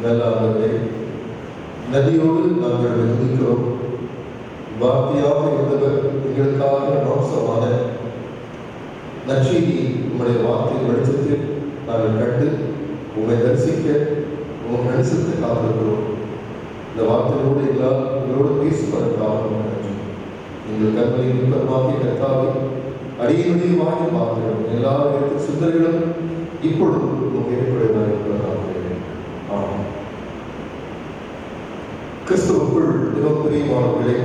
நல்ல ஆண்டவரே, நதியோடு நாங்கள் துதிக்கிறோம். வார்த்தையாக இருந்தவர் எங்களுக்காக நோசமான நற்செய்தி உங்களுடைய வார்த்தை வெளிச்சத்தில் நாங்கள் கண்டு உங்களை தரிசிக்க உங்கள் தரிசனத்தை காத்திருக்கிறோம். இந்த வார்த்தையோடு எல்லாம் உங்களோடு பேசுவதற்காக நன்றி. எங்கள் கற்பனை நிற்பமாகிய கர்த்தாவை அடியினுடைய வாயில் பார்க்கிறோம். எல்லா இடத்து சிந்தனைகளும் இப்பொழுது உங்களுக்கு ஏற்படுவதாக இருப்பதாக. ஆமாம். கிறிஸ்துவுக்குள் மிகவும் பிரியமானவர்களே,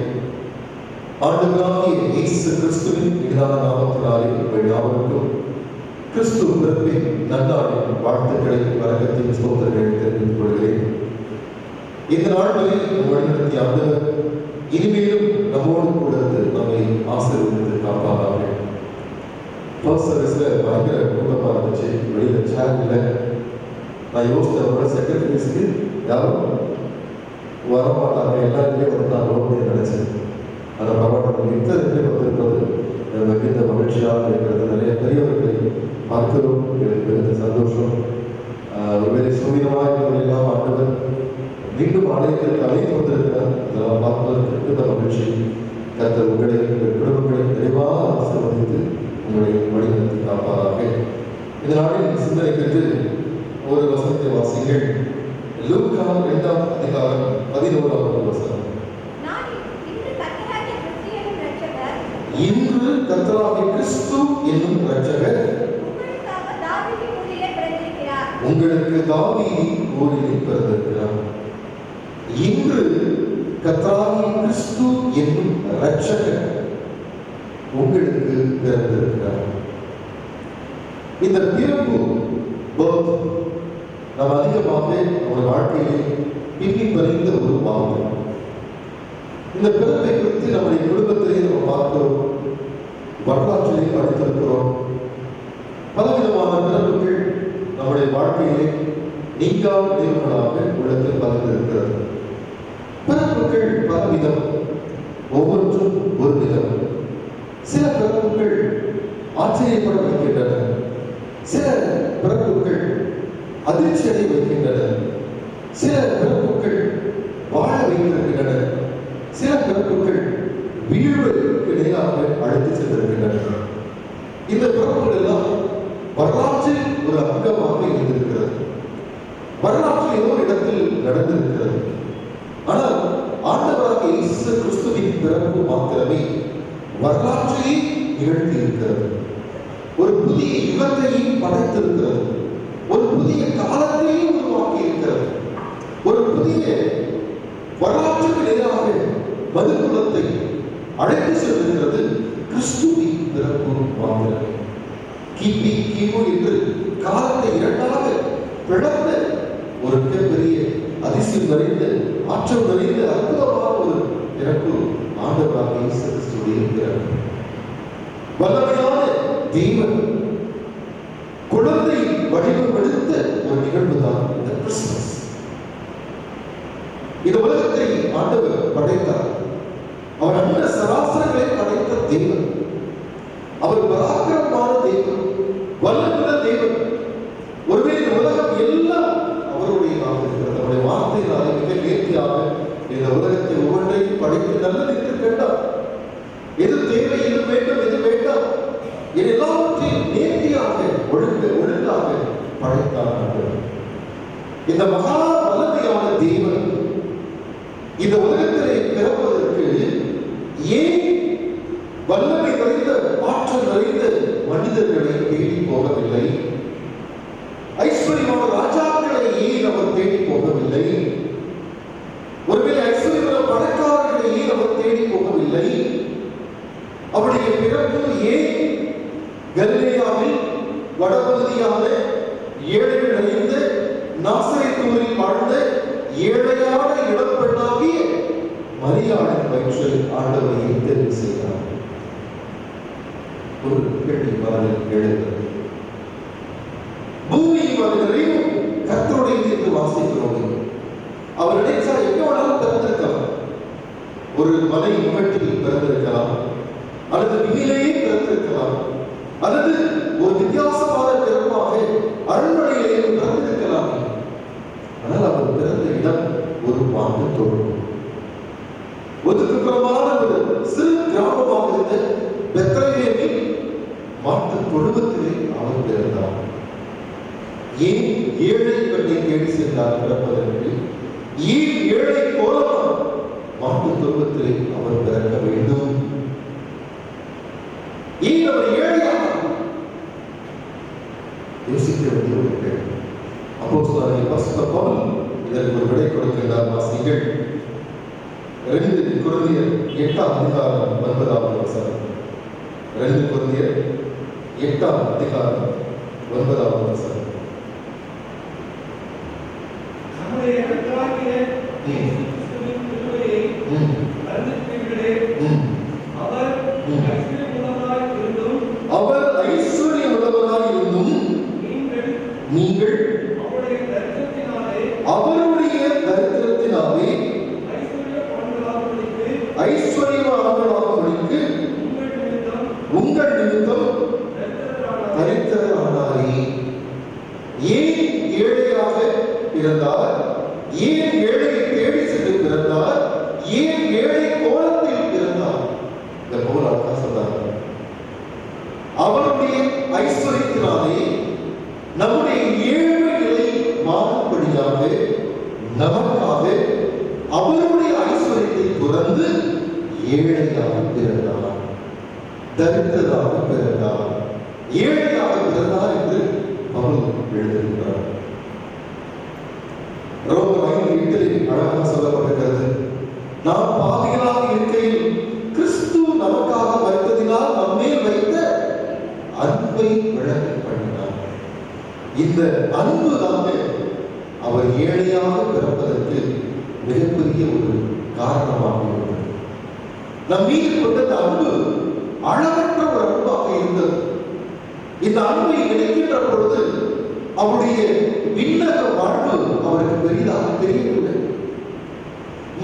ஆண்டவராகிய இயேசு கிறிஸ்துவின் இனிதான நாமத்தினாலே உங்கள் யாவருக்கும் கிறிஸ்துவ பிறப்பின் நன்னாளின் வாழ்த்துக்களை வணக்கத்தின் ஸ்தோத்திரங்களை தெரிவித்துக் கொள்கிறேன். இந்த நாள் வரை வழிநடத்திய ஆண்டவர் இனிமேலும் நம்மோடு கூட நம்மை ஆசீர்வதித்து காப்பார்கள். ஃபர்ஸ்ட் சர்வீஸ்ல பயங்கர கூட்டமாக இருந்துச்சு. வெளியில சேர் இல்லை. நான் யோசித்தவரோட செக்ரட்டரிஸ்க்கு யாரும் வரமாட்டாங்க, எல்லாருமே வந்தாங்க நினைச்சேன். அதை பரவாயில்ல, இத்தனை வந்திருப்பது மிகுந்த மகிழ்ச்சியாக இருக்கிறது. நிறைய பெரியவர்களை பார்க்கிறோம், எனக்கு மிகுந்த சந்தோஷம். ஒருவேளை சூரியமாக இருந்தவர்களெல்லாம் ஆண்டவர் மீண்டும் ஆலயத்திற்கு அழைத்து வந்திருக்கிறார். அதெல்லாம் பார்ப்பதற்கு மிகுந்த மகிழ்ச்சி. கர்த்தர் உங்களை உங்கள் குடும்பங்களை நிறைவாக ஆசீர்வதித்து உங்களை வழிநடத்தி காப்பாராக. இந்த நாளில் சிந்தனைக்கு ஒரு வசனத்தை வாசிங்கள். லூக்கா 2ஆம் அதிகாரம் 11வது வசனம். இன்று கர்த்தராகிய கிறிஸ்து என்னும் இரட்சகர் உங்களுக்கு தாவீதின் ஊரிலே பிறந்திருக்கிறார். இன்று கர்த்தராகிய கிறிஸ்து என்னும் இரட்சகர் உங்களுக்கு பிறந்திருக்கிறார். இந்த பிறப்பு நாம் அதிகமாக நம்முடைய வாழ்க்கையை பின்னி பறிந்த ஒரு வார்த்தை. இந்த பிறப்பை குறித்து நம்முடைய குடும்பத்திலே நம்ம பார்க்கிறோம், வரலாற்றிலே படித்திருக்கிறோம். பலவிதமான பிறப்புகள் நம்முடைய வாழ்க்கையிலே நீங்காத நிகழ்வுகளாக உள்ளத்தில் பதிந்திருக்கிறது. பிறப்புகள் பலவிதம், ஒவ்வொன்றும் ஒரு விதம். சில பிறப்புகள் ஆச்சரியப்பட வைக்கின்றன, சில பிறப்புகள் அதிர்ச்சி அடை வைக்கின்றன, சில பிறப்புகள் வாழ வைத்திருக்கின்றன, சில பிறப்புகள் வீழ்வதற்கு நேராக அழைத்து சென்றிருக்கின்றன. இந்த பிறப்புகள் எல்லாம் வரலாற்றில் ஒரு அங்கமாக இருந்திருக்கிறது. வரலாற்றில் ஏதோ இடத்தில் நடந்திருக்கிறது. ஆனால் ஆண்டவராகிய இயேசு கிறிஸ்துவின் பிறப்பு மாத்திரமே வரலாற்றையே நிகழ்த்தி இருக்கிறது. ஒரு புதிய யுகத்தையும் படைத்திருக்கிறது. ஒரு புதிய காலத்தையும் உருவாக்கி இருக்கிறது. ஒரு புதிய வரலாற்றுக்கு நேராக மதுக்குலத்தை அழைத்து செல்கிறது கிறிஸ்துவின் பிறப்பு மாத்திரமே. கிபி கிமு என்று காலத்தை இரண்டாக பிளந்த ஒரு மிகப்பெரிய அதிசயம் நிறைந்த ஆற்றல் நிறைந்த அற்புதமான ஒரு பிறப்பு ஆண்டவராகிய இயேசு கிறிஸ்துவின் பிறப்பு. வல்லமையான தேவன் குழந்தை வடிவம் எடுத்த ஒரு நிகழ்வு தான் இந்த கிறிஸ்துமஸ். இந்த உலகத்தை ஆண்டவர் படைத்தார். அவர் அந்த சராசரங்களை படைத்த தேவன். அவர் பராக்கிரமமான தேவன், வல்லமுள்ள தேவன். ஒருவேளை இந்த உலகம் எல்லாம் அவருடையதாக இருக்கிறது. அவருடைய வார்த்தையினாலே மிக நேர்த்தியாக இந்த உலகத்தை ஒவ்வொன்றையும் படைத்து நல்லது என்று கேட்டார். எது தேவை, எது வேண்டும், எது வேண்டாம், இது எல்லாவற்றையும் நேர்த்தியாக ஒழுங்காக படைத்தார். இந்த மகா வல்லமையான தேவன் இந்த உலகத்திலே பிறப்பதற்கு ஏன் வல்லமை நிறைந்த ஆற்றல் நிறைந்த மனிதர்களை தேடி போகவில்லை? ஐஸ்வர்யமான ராஜாக்களை ஏன் அவர் தேடி போகவில்லை? ஒருவேளை ஐஸ்வர்யமான பணக்காரர்களை ஏன் அவர் தேடி போகவில்லை? அவருடைய பிறப்பு ஏன் கலிலேயாவில் வடபகுதியான ஏழைகள் நிறைந்த நாசரேத்தூரில் வாழ்ந்த ஏழையான இடப்பெண்ணாகிய மரியாளின் வயிற்றில் ஆண்டவரை தெரிவு செய்தார்? ஒரு கேள்வி மனதில் எழுகிறது. பூமியின் மனிதரையும் கர்த்தருடைய என்று வாசிக்கிறோம். அவர் நினைச்சா எங்க வேணாலும் பிறந்திருக்கலாம். ஒரு மலை முகட்டில் பிறந்திருக்கலாம், அல்லது விண்ணிலேயே பிறந்திருக்கலாம், அல்லது ஒரு வித்தியாசமான பிறப்பாக அரண்மனையிலேயே பிறந்திருக்கலாம். ஆனால் அவர் மாட்டு தொழுவம். ஒதுக்குப்புறமான ஒரு சிறு கிராமமாக இருந்த பெத்லகேமில் மாட்டு தொழுவத்திலே அவர் பிறந்தார். ஏன் ஏழை பெண்ணை தேடி சென்றார் பிறப்பதற்கு? ஏன் ஏழை கோலமாக மாட்டு தொழுவத்திலே அவர் பிறக்க வேண்டும்? ஏன் அவர் ஏழையாக? யோசிக்க வேண்டிய ஒரு கேள்வி. அப்போஸ்தலனாகிய பரிசுத்த பவுல் இதற்கு ஒரு விடை கொடுக்கின்றார். வாசிங்கள் 2 கொரிந்தியர் 8ஆம் அதிகாரம் 9ஆவது வசனம். 2 கொரிந்தியர் 8ஆம் அதிகாரம் 9ஆவது வசனம். நம்முடைய கர்த்தராகிய இயேசு கிறிஸ்துவின் கிருபையை அறிந்திருக்கிறீர்களே, அவர் ஐஸ்வரியமுள்ளவராய் இருந்தும் நீங்கள் அவருடைய தரித்திரத்தினாலே ஐஸ்வரியவான்களாகும்படிக்கு உங்கள் நிமித்தம் தரித்திரரானாரே. ஏன் ஏழையாக பிறந்தார்? ஏன் ஏழையை தேடி சென்று பிறந்தார்? ஏன் ஏழை கோலத்தில் பிறந்தார்? இந்த பவுல் அழகா சொல்றார். அவருடைய ஐஸ்வரியத்தினாலே நம்முடைய ஏழ்மை நிலை மாறும்படியாக நமக்காக அவருடைய ஐஸ்வரியத்தை துறந்து ஏழையாக பிறந்தார், தரித்திரராக பிறந்தார், ஏழையாக பிறந்தார் என்று பவுல் எழுதுகிறார். ரோமர் 5:8 அழகாக சொல்லப்பட்டிருக்கிறது. நாம் பாவிகளாக இருக்கையில் கிறிஸ்து நமக்காக மரித்ததினால் நம்மேல் வைத்த அன்பை விளங்க பண்ணினார். இந்த அன்பு தான் அவர் ஏழையாக பிறப்பதற்கு மிகப்பெரிய ஒரு காரணமாக இருந்தது. நம் மீது கொண்ட அன்பு அளவற்ற ஒரு அன்பாக இருந்தது. இந்த அன்பை நினைக்கின்ற பொழுது அவருடைய விண்ணக வாழ்வு அவருக்கு பெரிதாக தெரியவில்லை.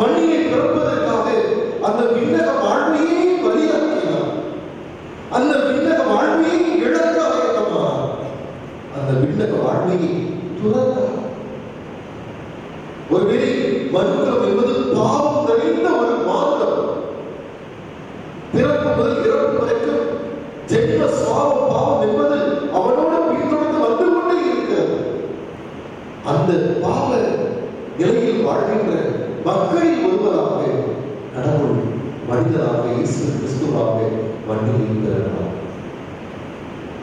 மண்ணிலே பிறப்பதற்காக அந்த விண்ணக வாழ்வையே பலியாக்கினார். அந்த விண்ணக வாழ்வையை இழக்க ஆயத்தமானார். அந்த விண்ணக வாழ்வையை துறந்தார். ஒருவேளை மனுக்குலம் என்பது பாவம் நிறைந்த ஒரு மார்க்கம். பிறப்பு முதல் இறப்பு வரைக்கும் ஜென்ம சுவாபம் பாவம் என்பது அவனோடு பின்தொடர்ந்து வந்து கொண்டே இருக்கிறது. அந்த பாவ நிலையில் வாழ்கின்ற மக்களில் ஒருவராக கடவுள் மனிதராக இயேசு கிறிஸ்துவாக மண்ணில் பிறந்தார்.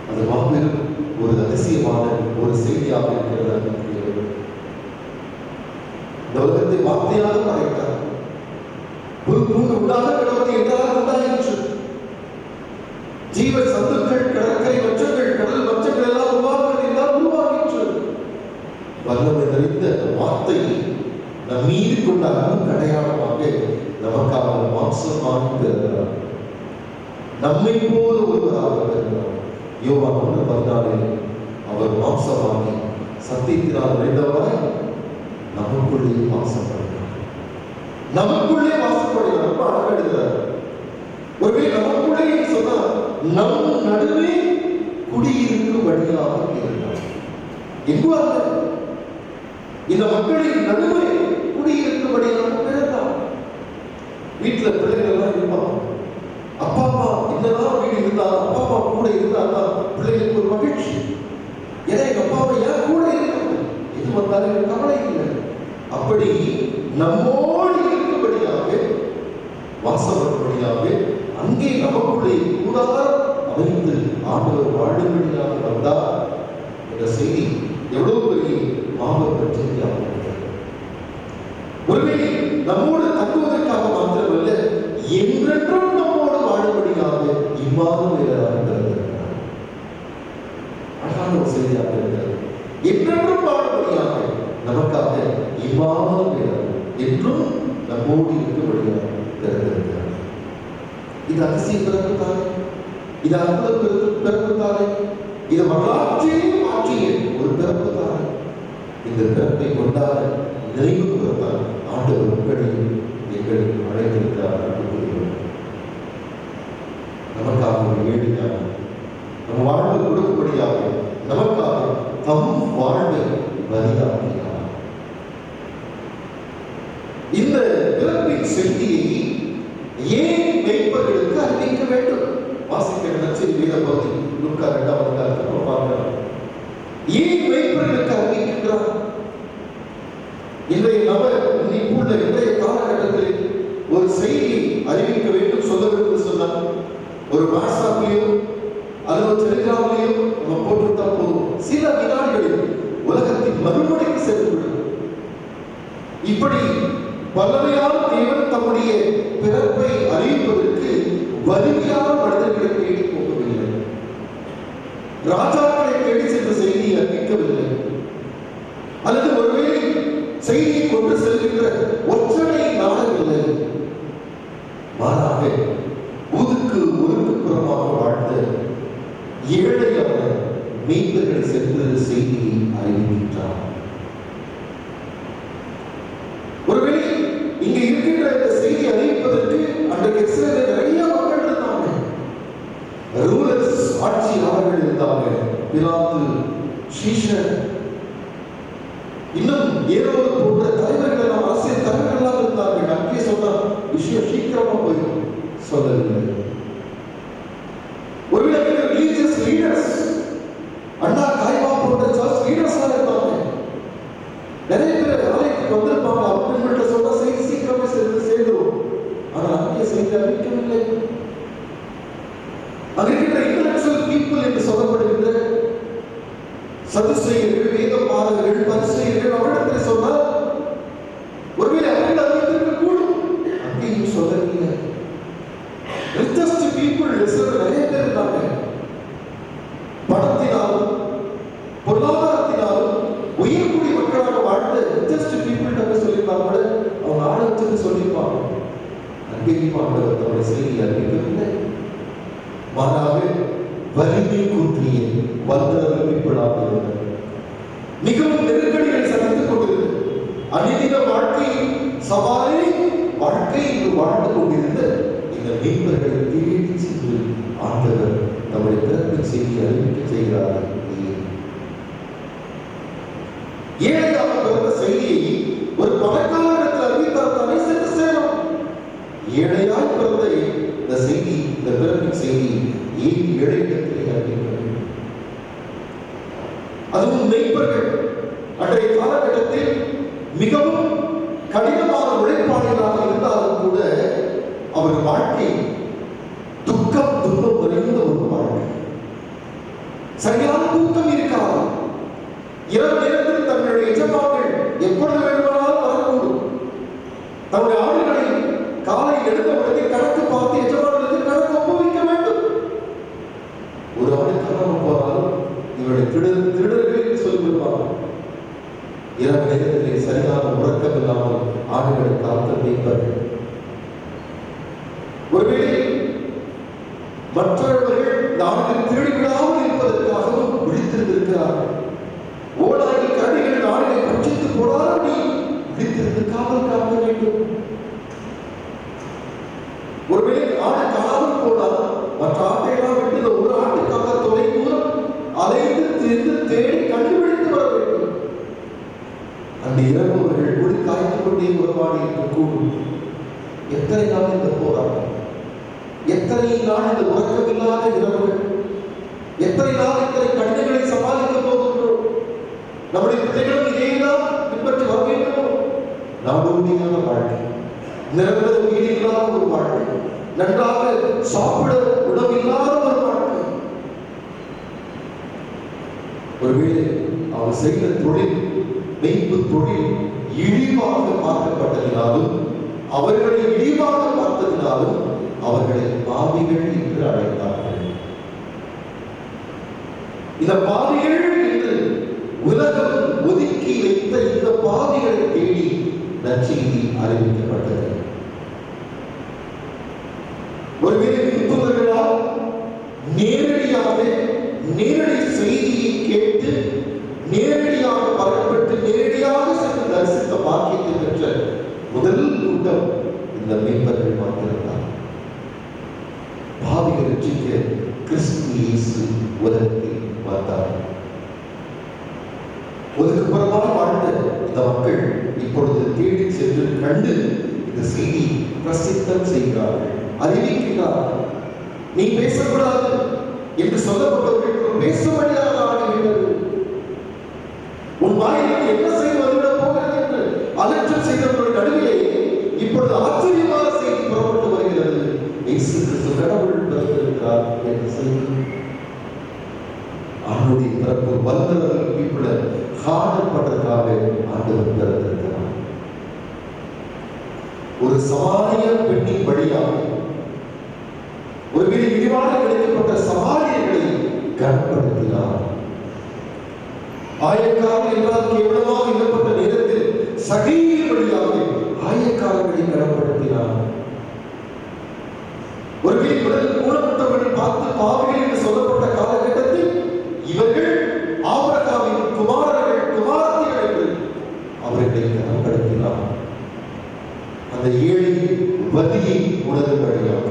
அது மாபெரும் ஒரு அதிசயமான ஒரு செய்தியாக இருக்கிறது. இந்த உலகத்தை வார்த்தையாக படைத்தார். ஒரு பூண்டு உண்டாக கிடவது என்றால் உண்டாயிற்று. ஜீவ சத்துக்கள், கடற்கரை மச்சங்கள், கடல் மச்சங்கள் எல்லாம் உருவாக்குவது என்றால் உருவாகிற்று. வல்லமை நிறைந்த வார்த்தை நம் மீது கொண்ட அன்பு அடையாளமாக நமக்காக மாம்சமாக பிறந்தார். நம்மை போல ஒருவராக பிறந்தார். யோவான் 1:14 அவர் மாம்சமாகி சத்தியத்தினால் நிறைந்தவராய் நமக்குள்ளே வாசப்படுகிறார். நமக்குள்ளே வாசப்படுகிறார். ரொம்ப அழகா எழுதுகிறார். ஒருவேளை நமக்குள்ளே சொன்னால் நம் நடுவே குடியிருக்கும்படியாக இருந்தார். எங்குவாங்க இந்த மக்களின் நடுவே குடியிருக்கும்படியாக பிறந்தார். வீட்டுல பிள்ளைகள் எல்லாம் இருப்பாங்க. அப்பா அம்மா என்னதான் வீடு இருந்தா அப்பா அம்மா கூட இருந்தா பிள்ளைகளுக்கு ஒரு மகிழ்ச்சி. ஏன்னா எங்க அப்பா அம்மா ஏன் கூட இருக்காங்க, எது வந்தாலும் எனக்கு கவலை இல்லை. அப்படி நம்மோடு இருக்கும்படியாக வாசப்படும்படியாக அங்கே நமக்குள்ளே கூடாரம் அமைந்து ஆண்டவர் வாழும்படியாக வந்தார் என்ற செய்தி எவ்வளவு பெரிய மாபெரும் செய்தியாக இருக்கிறது. ஒருவேளை நம்மோடு தங்குவதற்காக மாத்திரமல்ல, என்றென்றும் நம்மோடு வாழும்படியாக இம்மானுவேலராக பிறந்திருக்கிறார். அழகான ஒரு செய்தியாக இருக்கிறது. என்றென்றும் வாழும்படியாக நமக்காக இம்மானுவேலர் என்றும் நம்மோடு இருக்கும்படியாக பிறந்திருக்கிறார். இது அதிசய பிறப்பு தானே, இது அற்புத பிறப்பு தானே, இது வரலாற்றையே மாற்றிய ஒரு பிறப்பு தானே. இந்த பிறப்பை கொண்டாட நினைவு கூறத்தான் ஆண்டவர் உங்களையும் எங்களுக்கு அழைத்திருக்கிறார். நமக்காக ஒரு ஏழையாக நம் வாழ்வு கொடுக்கும்படியாக நமக்காக தம் வாழ்வை பலியாக்கினார். செய்தியை ஏன் மேய்ப்பர்களுக்கு அறிவிக்க வேண்டும்? வாசிக்கிற நற்செய்தி வேத பகுதி லூக்கா 2ஆம் அதிகாரத்தில் பார்க்கலாம். ஏன் மேய்ப்பர்களுக்கு அறிவிக்கின்றார்? இன்றைய இன்றைய காலகட்டத்தில் ஒரு செய்தியை அறிவிக்க வேண்டும், சொல்ல வேண்டும் சொன்னால் ஒரு வாட்ஸ்அப்லயோ அல்லது ஒரு டெலிகிராம்லயோ நம்ம போட்டுவிட்டா போதும், சில வினாடிகளில் உலகத்தின் மறுமுனைக்கு சென்றுவிடும். இப்படி வல்லமையான தேவன் தம்முடைய பிறப்பை அறிவிப்பதற்கு வலிமையான மனிதர்களை தேடி போகவில்லை, ராஜாக்களை தேடி சென்ற செய்தியை அறிவிக்கவில்லை, அல்லது ஒருவேளை செய்தியை கொண்டு செல்கின்ற ஒற்றனை நாடவில்லை. மாறாக ஊருக்கு ஒதுக்குப்புறமாக வாழ்ந்த ஏழையான மேய்ப்பர்களை சென்று செய்தியை அறிவிக்கின்றார். ஒருவேளை இங்க இருக்கின்ற இந்த செய்தி அறிவிப்பதற்கு அன்றைக்கு இஸ்ரேலில் நிறைய மக்கள் இருந்தாங்க, ரூலர்ஸ் ஆட்சியாளர்கள் இருந்தாங்க, பிலாத்து, சீஷர், இன்னும் ஏரோது போன்ற தலைவர்கள் எல்லாம், அரசியல் தலைவர்கள் எல்லாம் இருந்தார்கள். அங்கே சொன்ன விஷயம் சீக்கிரமா போயிடும், சொல்லவில்லை. ஒருவேளை ரிலீஜியஸ் லீடர்ஸ், அண்ணா காய்வா போன்ற சர்ச் லீடர்ஸ் இருந்தாங்க. நிறைய பேர் ஆலயத்துக்கு வந்திருப்பாங்க, அவங்கள்ட்ட சொன்னா செய்தி சீக்கிரமே சேர்ந்துடும். ஆனால் அங்கே செய்தி அறிவிக்கவில்லை. அங்கே இருக்கிற இன்டலெக்சுவல் பீப்புள் என்று சொல்லப்படுகின்ற சதுசேயர்கள், வேத பாரகர்கள், பரிசேயர்கள் அவரிடத்தில் சொன்னால் ஒருவேளை அவர்கள் அறிவித்திருக்க கூடும், அங்கேயும் சொல்லவில்லை. ரிச்சஸ்ட் பீப்புள் நிறைய பேர் இருந்தாங்க. பணத்தினாலும் பொருளாதாரத்தினாலும் உயர்குடி மக்களாக வாழ்ந்த ரிச்சஸ்ட் பீப்புள் சொல்லியிருந்தாங்க கூட அவங்க ஆழத்துக்கு சொல்லியிருப்பாங்க. அங்கேயும் ஆண்டவர் தன்னுடைய செய்தியை அறிவிக்கவில்லை. மாறாக வலிமை கூற்றிய வல்லரவு பீப்புளாக இருந்தது. மிகவும் நெருக்கடிகளை சந்தித்துக் கொண்டிருந்தது. அநீதித வாழ்க்கை சவாலை வாழ்க்கை என்று வாழ்ந்து கொண்டிருந்த இந்த மீன்பர்களை தேடி சென்று ஆண்டவர் நம்முடைய பிறப்பின் செய்தியை அறிவிக்க செய்கிறார்கள். ஏழையாக பிறந்த செய்தியை ஒரு பணக்காரத்தில் அறிவித்தால்தானே சென்று சேரும். ஏழையாய் பிறந்த இந்த செய்தி, இந்த பிறப்பின் செய்தி ஏன் ஏழையிடத்திலே அறிவிக்க வேண்டும்? அதுவும் மேய்ப்பர்கள் அன்றைய காலகட்டத்தில் மிகவும் கடினமான உழைப்பாளிகளாக இருந்தாலும் கூட அவர் வாழ்க்கை துக்கம் துன்பம் நிறைந்த ஒரு வாழ்க்கை. சரியான தூக்கம் இருக்காது. இரவு நேரத்தில் தன்னுடைய எஜமான்கள் எப்பொழுது வேண்டுமானாலும் வரக்கூடும். தன்னுடைய ஆடுகளை காலை எடுத்த உடனே கணக்கு பார்த்து எஜமான்களுக்கு கணக்கு ஒப்புவிக்க வேண்டும். ஒரு ஆடு காணாமல் போனாலும் இவருடைய திருடர்கள் சொல்லிவிடுவாங்க. இரவு நேரத்திலே சரியான உறக்கம் இல்லாமல் ஆடுகளை காத்து வைப்பார்கள். ஒருவேளை மற்றவர்கள் நாடுகள் திருடிவிடாமல் இருப்பதற்காகவும் விழித்திருந்திருக்கிறார்கள். ஓடாடி கரடிகள் நாடுகளை பட்சித்து போடாது விழித்திருந்து காவல் காக்க வேண்டும். ஒருவேளை ஆடு காவல் போனால் மற்ற ஆட்டையெல்லாம் விட்டு ஒரு ஆட்டுக்காக தொலை தூரம் அலைந்து திரிந்து தேடி கண்டுபிடித்து வர வேண்டும். அந்த இரவு அவர்கள் குடி காய்ந்து கொண்டே உறவாடி இருக்கக்கூடும். எத்தனை நாள் இந்த போராட்டம், எத்தனை நாள் இந்த உறக்கமில்லாத இரவுகள், எத்தனை நாள் இத்தனை கடினங்களை சமாளிக்க போகின்றோம். நம்முடைய பிள்ளைகளும் இதையெல்லாம் பின்பற்றி வர வேண்டும். நம்புமையான வாழ்க்கை, நிரந்தர வீடு இல்லாத ஒரு வாழ்க்கை, நன்றாக சாப்பிட உணவில்லாத ஒரு வாழ்க்கை. ஒருவேளை அவர் செய்த தொழில், மெய்ப்பு தொழில் இழிவாக பார்க்கப்பட்டதினாலும், அவர்களை இழிவாக பார்த்ததினாலும் அவர்களை பாவிகள் என்று அழைத்தார்கள். இந்த பாவிகள் என்று உலகம் ஒதுக்கி வைத்த இந்த பாவிகளை தேடி நற்செய்தி அறிவிக்கப்பட்டது. ஒருவேளை விருப்பவர்களால் நேரடியாக நேரடி செய்தியை கேட்டு நேரடியாக பரப்பட்டு நேரடியாக சென்று தரிசித்த பாக்கியத்தை பெற்ற முதல் கூட்டம் இந்த மீன்பர்கள் மாத்திரம்தான். பாவிகள் ரட்சிக்க கிறிஸ்து இயேசு உலகத்தில் வந்தார். ஒதுக்குப்புறமாக வாழ்ந்த இந்த மக்கள் இப்பொழுது தேடி சென்று கண்டு இந்த செய்தி பிரசித்தம் செய்கிறார்கள், அறிவிக்கிறார்கள். நீ பேசக்கூடாது என்று சொல்லப்பட்டவர்களுக்கு பேசும்படியாக ஆகிவிட்டது. உன் வாயிலிருந்து என்ன செய்து வந்துவிட போகிறது என்று அலட்சியம் செய்தவர்களுடைய நடுவிலே இப்பொழுது ஆச்சரியமான செய்தி புறப்பட்டு வருகிறது. இயேசு கிறிஸ்து கடவுள் பிறந்திருக்கிறார் என்ற செய்தி. அவனுடைய பிறப்பு வல்லவர்கள் பீப்புள காணப்பட்டதற்காக ஆண்டவர் பிறந்திருக்கிறார். ஒரு சமாரிய பெண்ணின் வழியாக ஒரு விரிவாக கிடைக்கப்பட்ட சமாரியர்களை கனப்படுத்தினார். ஆயக்காரர்கள் என்றால் கேவலமாக இடப்பட்ட நேரத்தில் சகையின் வழியாக ஆயக்காரர்களை கனப்படுத்தினார். ஒரு உடல் ஊனப்பட்டவர்கள் பார்த்து பாவிகள் என்று சொல்லப்பட்ட காலகட்டத்தில் இவர்கள் ஆபிரகாமின் குமாரர்கள், குமாரத்திகள் என்று அவர்களை கனப்படுத்தினார். அந்த ஏழை வலியை உணரும்படியாக,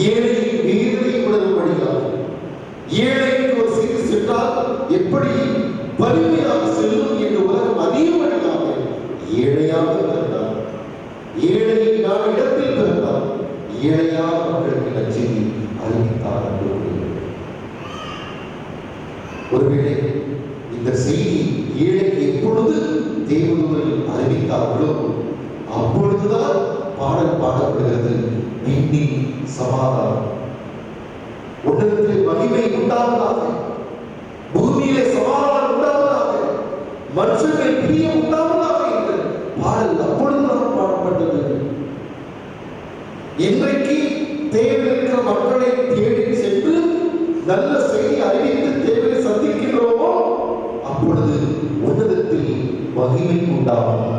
ஏழையின் வேதனை உணரும்படியாக, ஏழைக்கு ஒரு செய்தி சென்றால் எப்படி வலிமையாக செல்லும் என்று உலகம் அறியும்படியாக ஏழையாக பிறந்தார். ஏழையை நான் இடத்தில் பிறந்தார். ஏழையாக மக்களுக்கு நற்செய்தி அறிவித்தார். ஒருவேளை இந்த செய்தி ஏழைக்கு எப்பொழுது தேவதூதர்கள் அறிவித்தார்களோ அப்பொழுதுதான் பாடல் பாடப்படுகிறது. விண்ணின் சமாதானம், உன்னதத்தில் மகிமை உண்டாவதாக, பூமியிலே சமாதானம் உண்டாவதாக, மனுஷர்கள் பிரியம் உண்டாவதாக என்று பாடல் அப்பொழுதுதான் பாடப்பட்டது. இன்றைக்கு தேவையிருக்கிற மக்களை தேடி சென்று நல்ல செய்தி அறிவித்து தேவை சந்திக்கின்றோமோ அப்பொழுது உன்னதத்தில் மகிமை உண்டாகும்,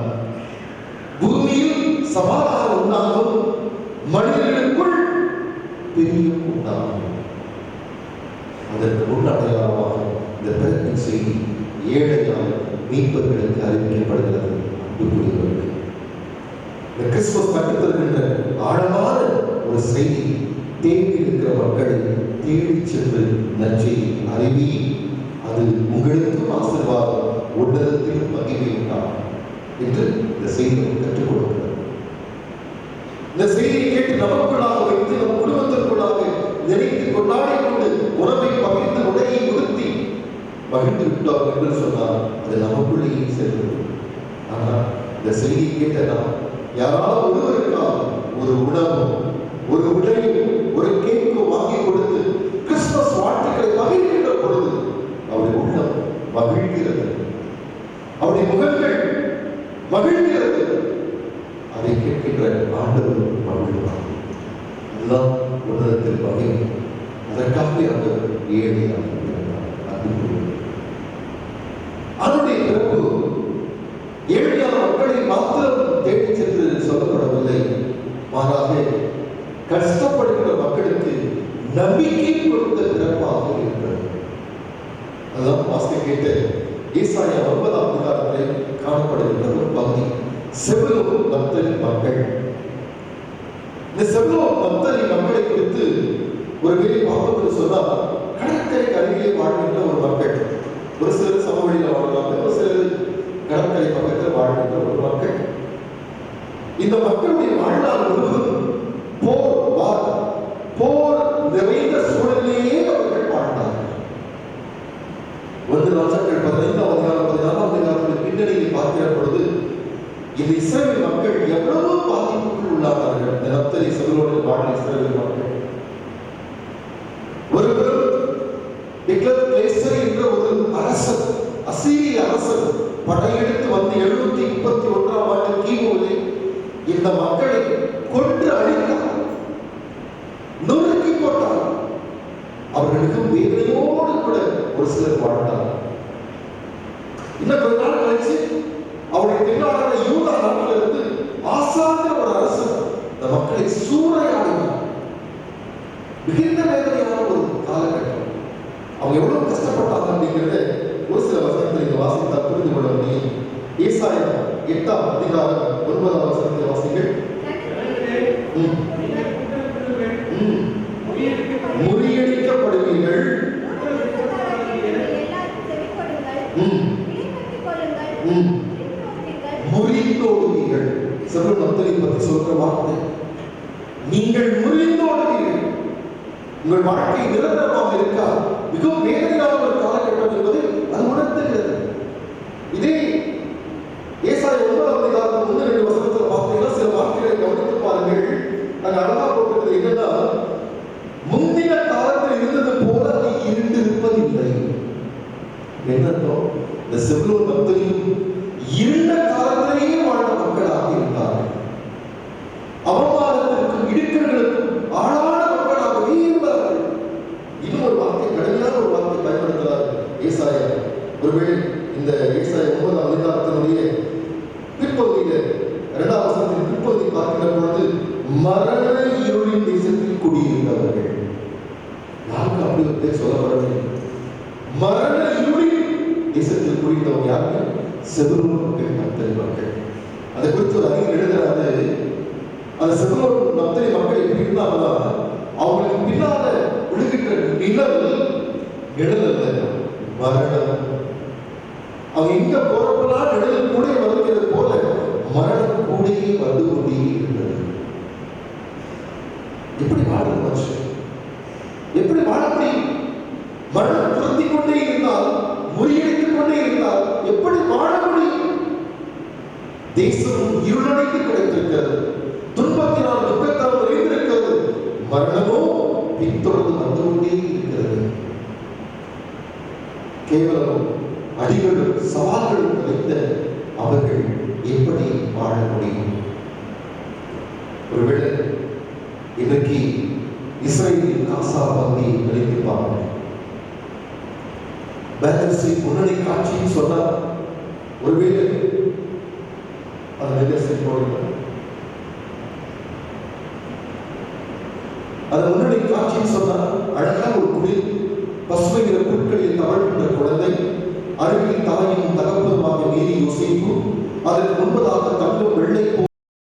பூமியில் சமாதானம் உண்டாகும், மனிதர்களுக்குள் பிரியம் உண்டாகும். அதற்கு முன்னடையாளமாக இந்த பிறப்பின் செய்தி ஏழையால் மீட்பர்களுக்கு அறிவிக்கப்படுகிறது. அன்புக்குரியவர்களே, இந்த கிறிஸ்துமஸ் கற்றுத்தருகின்ற ஆழமான ஒரு செய்தி, தேடி இருக்கிற மக்களை தேடி சென்று நற்செய்தி அறிவி, அது உங்களுக்கும் ஆசீர்வாதம், உன்னதத்தில் மகிமை உண்டாகும் என்று இந்த செய்தியை கற்றுக் கொடுக்கிறது. இந்த செய்தியை கேட்டு நமக்குள்ளாக வைத்து நம் குடும்பத்திற்குள்ளாக நினைத்து கொண்டாடி கொண்டு உணவை பகிர்ந்து உடையை உடுத்தி மகிழ்ந்து விட்டோம் என்று சொன்னால் அது நமக்குள்ளேயே செல்வது. ஆனால் இந்த செய்தியை கேட்ட நாம் யாராவது ஒருவருக்காக ஒரு உணவும் ஒரு உடையும் ஒரு கேக்கும் வாங்கி கொடுத்து கிறிஸ்துமஸ் வாழ்த்துக்களை பகிர்கின்ற பொழுது அவருடைய உள்ளம் மகிழ்கிறது, அவருடைய முகங்கள் மகிழ்கிறது. அதை கேட்கின்ற ஆண்டவர் மகிழ்வார். அதுதான் உன்னதத்தில் மகிழ்ச்சி. அதற்காக அந்த ஏழையாக அதனுடைய பிறகு ஏழையான மக்களை மாத்திரம் தேடி சென்று சொல்லப்படவில்லை. மாறாக கஷ்டப்படுகிற மக்களுக்கு நம்பிக்கை கொடுத்த பிறப்பாக இருக்கிறது. அதுதான் வாசிக்க கேட்டு ஏசாயா 9ஆம் அதிகாரத்தில் காணப்படுகின்ற ஒரு பகுதி, செபுலோன் நப்தலி மக்கள். இந்த செபுலோன் நப்தலி மக்களை குறித்து ஒரு வேலை பார்ப்பது சொன்னால், கடற்கரைக்கு அருகிலே வாழ்கின்ற ஒரு மக்கள். ஒரு சிலர் சமவெளியில் வாழ்றாங்க, ஒரு சிலர் கடற்கரை பக்கத்தில் வாழ்கின்ற ஒரு மக்கள். இந்த மக்களுடைய வாழ்நாள் முழுவதும் போர் நிறைந்த சூழலிலேயே அவர்கள் வாழ்ந்தார்கள். 1 ராஜாக்கள் 15ஆம் அதிகாரம் 14ஆம் அதிகாரத்தில் பின்னணியில் பார்க்கிற பொழுது இந்த இஸ்ரவேல் மக்கள் எவ்வளவு பாதிப்புக்குள் உள்ளானார்கள். இந்த நப்தலி செபுலோனில் வாழ்ந்த இஸ்ரவேல் மக்கள் ஒருவரும் என்ற ஒரு அரசன், அசீரிய அரசன் படையெடுத்து வந்து 731ஆம் ஆண்டு கிமுவிலே இந்த மக்களை கொன்று அழித்தார், நொறுக்கி போட்டார். அவர்களுக்கு வேதனையோடு கூட ஒரு சிலர் வாழ்ந்தார். இன்னும் கொஞ்ச நாள் கழிச்சு அவருடைய தென்னாடான யூதா நாட்டிலிருந்து ஆசாங்கிற ஒரு அரசன் இந்த மக்களை சூறையாடினார். மிகுந்த வேதனையான ஒரு காலகட்டம். அவங்க எவ்வளவு கஷ்டப்பட்டாங்க அப்படிங்கிறத ஒரு சில வசனத்தில் இங்க வாசித்தால் புரிந்து கொள்ள முடியும். ஏசாயா 8ஆம் அதிகாரம் 9ஆம் வசனத்தை வாசிங்கள். முறியடிக்கப்படுவீர்கள், முறிந்தோடுவீர்கள். செபுலோன் நப்தலி பற்றி சொல்ற வார்த்தை, நீங்கள் முறிந்தோடுவீர்கள். உங்கள் வாழ்க்கை நிரந்தரமாக இருக்கா? மிகவும் வேதனையான ஒரு காலகட்டம் என்பது அது உணர்த்துகிறது. இதே ஏசாயா 9:1-2 வசனத்தில் பார்த்தீங்கன்னா சில வார்த்தைகளை கவனித்து பாருங்கள். அங்க அழகா போட்டிருக்கிறது என்னன்னா, முந்தின காலத்தில் இருந்தது போல அது இருந்திருப்பதில்லை. என்னோ இந்த செபுலோன் நப்தலியும் இருண்ட காலத்திலேயே வாழ்ந்த மக்களாக இருந்தார்கள். அவமானத்திற்கும் இடுக்கங்களுக்கும் ஆளான மக்களாகவே இருந்தார்கள். இன்னும் ஒரு வார்த்தை, கடுமையான ஒரு வார்த்தை பயன்படுத்துகிறார் ஏசாயா. ஒருவேளை இந்த ஏசாயா 9:5 பிற்பகுதியில 2ஆம் வசனத்தின் பிற்பகுதி பார்க்கிற பொழுது, மரண இருளின் தேசத்தில் குடியிருந்தவர்கள். யாருக்கு அப்படி ஒரு பேர் சொல்லப்படவில்லை. மரண இருளின் தேசத்தில் குடியிருந்தவங்க யாருக்கு? செபுலோன் மக்கள், நப்தலி மக்கள். அதை குறித்து ஒரு அறிஞர் எழுதுறாரு. அந்த செபுலோன் நப்தலி மக்கள் எப்படி இருந்தாங்கன்னா, அவங்களுக்கு பின்னால விழுகின்ற நிழல் அல்ல, மரணம். அவங்க எங்க போறப்பெல்லாம் நிழல் கூட வருகிறது போல மரணம் கூடயே வந்து கொண்டே இருந்தது. எப்படி வாழ மனுஷன்? எப்படி வாழ முடியும்? மரணம் துரத்தி கொண்டே இருந்தால், முறியடித்துக் கொண்டே இருந்தால் எப்படி வாழ முடியும்? தேசம் இருளடைந்து கிடந்திருக்கிறது. துன்பத்தினால் துக்கத்தால் நிறைந்திருக்கிறது. மரணமோ பின்தொடர்ந்து வந்து கொண்டே இருக்கிறது. கேவலம் அடிகளும் சவால்களும் நிறைந்த அவர்கள் எப்படி வாழ முடியும்? ஒருவேளை இன்றைக்கு இஸ்ரேலின் காசா பகுதியை நினைத்திருப்பாங்க. பேலன்ஸின் முன்னணி காட்சின்னு சொன்னார். ஒருவேளை அந்த நிதர்சனம் போடுங்க. அந்த முன்னணி காட்சின்னு சொன்னார். அழகான ஒரு குடில், பசுமை நிற புற்களில் தவழ்கின்ற குழந்தை, அருகில் தாயும் தகப்பனுமாக மீறி யோசிக்கும். அதற்கு முன்பதாக